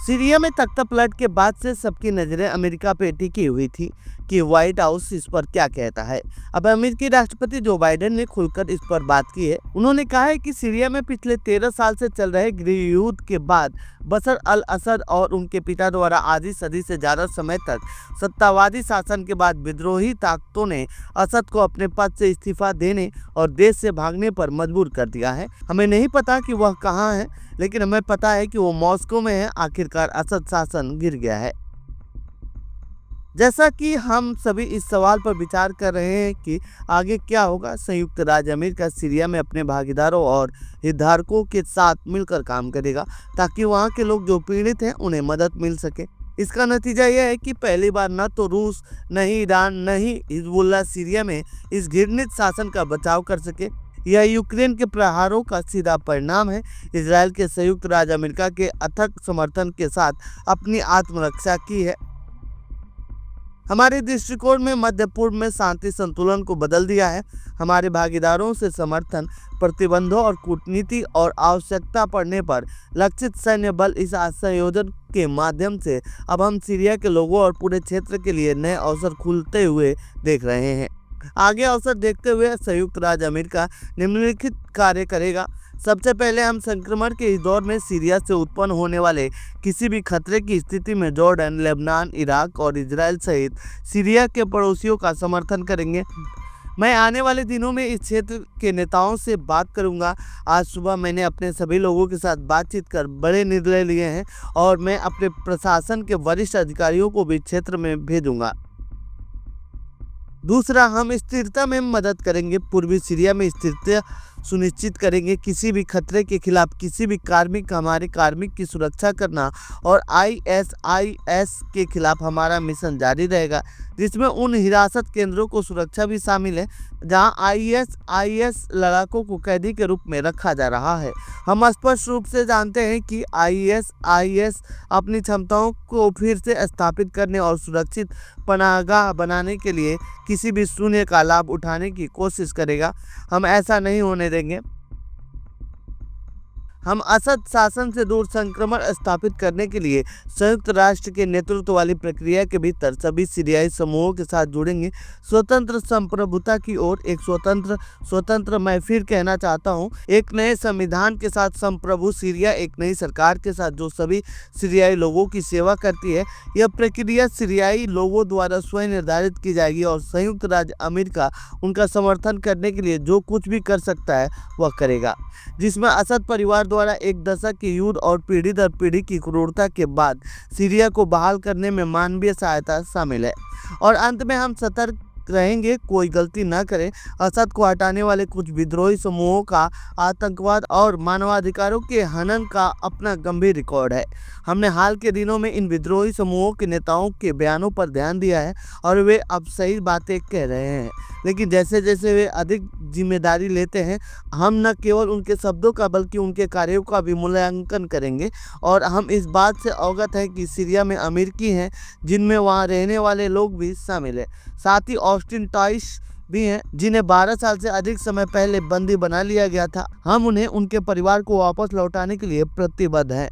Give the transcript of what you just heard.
Syria में तख्तापलट के बाद से सबकी नजरें अमेरिका पे टिकी हुई थी कि व्हाइट हाउस इस पर क्या कहता है। अब अमेरिकी राष्ट्रपति जो बाइडेन ने खुलकर इस पर बात की है। उन्होंने कहा है कि सीरिया में पिछले 13 साल से चल रहे गृह युद्ध के बाद बशर अल असद और उनके पिता द्वारा आधी सदी से ज्यादा समय तक सत्तावादी शासन के बाद विद्रोही ताकतों ने असद को अपने पद से इस्तीफा देने और देश से भागने पर मजबूर कर दिया है। हमें नहीं पता कि वह कहाँ है, लेकिन हमें पता है कि वो मॉस्को में है। आखिरकार असद शासन गिर गया है। जैसा कि हम सभी इस सवाल पर विचार कर रहे हैं कि आगे क्या होगा, संयुक्त राज्य अमेरिका सीरिया में अपने भागीदारों और हितधारकों के साथ मिलकर काम करेगा ताकि वहां के लोग जो पीड़ित हैं उन्हें मदद मिल सके। इसका नतीजा यह है कि पहली बार न तो रूस, न ही ईरान, न ही हिजबुल्लाह सीरिया में इस घृणित शासन का बचाव कर सके। यह यूक्रेन के प्रहारों का सीधा परिणाम है। इजराइल के संयुक्त राज्य अमेरिका के अथक समर्थन के साथ अपनी आत्मरक्षा की है। हमारे दृष्टिकोण में मध्य पूर्व में शांति संतुलन को बदल दिया है। हमारे भागीदारों से समर्थन, प्रतिबंधों और कूटनीति और आवश्यकता पड़ने पर लक्षित सैन्य बल इस संयोजन के माध्यम से अब हम सीरिया के लोगों और पूरे क्षेत्र के लिए नए अवसर खुलते हुए देख रहे हैं। आगे अवसर देखते हुए संयुक्त राज्य अमेरिका निम्नलिखित कार्य करेगा। सबसे पहले हम संक्रमण के इस दौर में सीरिया से उत्पन्न होने वाले किसी भी खतरे की स्थिति में जॉर्डन, लेबनान, इराक और इजराइल सहित सीरिया के पड़ोसियों का समर्थन करेंगे। मैं आने वाले दिनों में इस क्षेत्र के नेताओं से बात करूंगा। आज सुबह मैंने अपने सभी लोगों के साथ बातचीत कर बड़े निर्णय लिए हैं और मैं अपने प्रशासन के वरिष्ठ अधिकारियों को भी क्षेत्र में भेजूंगा। दूसरा, हम स्थिरता में मदद करेंगे। पूर्वी सीरिया में स्थिरता सुनिश्चित करेंगे। किसी भी खतरे के खिलाफ किसी भी हमारे कार्मिक की सुरक्षा करना और ISIS के खिलाफ हमारा मिशन जारी रहेगा, जिसमें उन हिरासत केंद्रों को सुरक्षा भी शामिल है जहां ISIS लड़ाकों को कैदी के रूप में रखा जा रहा है। हम स्पष्ट रूप से जानते हैं कि ISIS अपनी क्षमताओं को फिर से स्थापित करने और सुरक्षित पनाहगाह बनाने के लिए किसी भी शून्य का लाभ उठाने की कोशिश करेगा। हम ऐसा नहीं होने देंगे। हम असद शासन से दूर संक्रमण स्थापित करने के लिए संयुक्त राष्ट्र के नेतृत्व वाली प्रक्रिया के भीतर सभी सीरियाई समूहों के साथ जुड़ेंगे। स्वतंत्र संप्रभुता की ओर एक स्वतंत्र मैं फिर कहना चाहता हूं, एक नए संविधान के साथ संप्रभु सीरिया, एक नई सरकार के साथ जो सभी सीरियाई लोगों की सेवा करती है। यह प्रक्रिया सीरियाई लोगों द्वारा स्वयं निर्धारित की जाएगी और संयुक्त राज्य अमेरिका उनका समर्थन करने के लिए जो कुछ भी कर सकता है वह करेगा, जिसमें असद परिवार द्वारा एक दशक के युद्ध और पीढ़ी दर पीढ़ी की क्रूरता के बाद सीरिया को बहाल करने में मानवीय सहायता शामिल है। और अंत में हम सतर्क रहेंगे, कोई गलती न करें। असद को हटाने वाले कुछ विद्रोही समूहों का आतंकवाद और मानवाधिकारों के हनन का अपना गंभीर रिकॉर्ड है। हमने हाल के दिनों में इन विद्रोही समूहों के नेताओं के बयानों पर ध्यान दिया है और वे अब सही बातें कह रहे हैं, लेकिन जैसे जैसे वे अधिक जिम्मेदारी लेते हैं, हम न केवल उनके शब्दों का बल्कि उनके कार्यों का भी मूल्यांकन करेंगे। और हम इस बात से अवगत हैं कि सीरिया में अमेरिकी हैं, जिनमें वहाँ रहने वाले लोग भी शामिल हैं। साथ ही ऑस्टिन टाइस भी हैं, जिन्हें 12 साल से अधिक समय पहले बंदी बना लिया गया था। हम उन्हें उनके परिवार को वापस लौटाने के लिए प्रतिबद्ध हैं।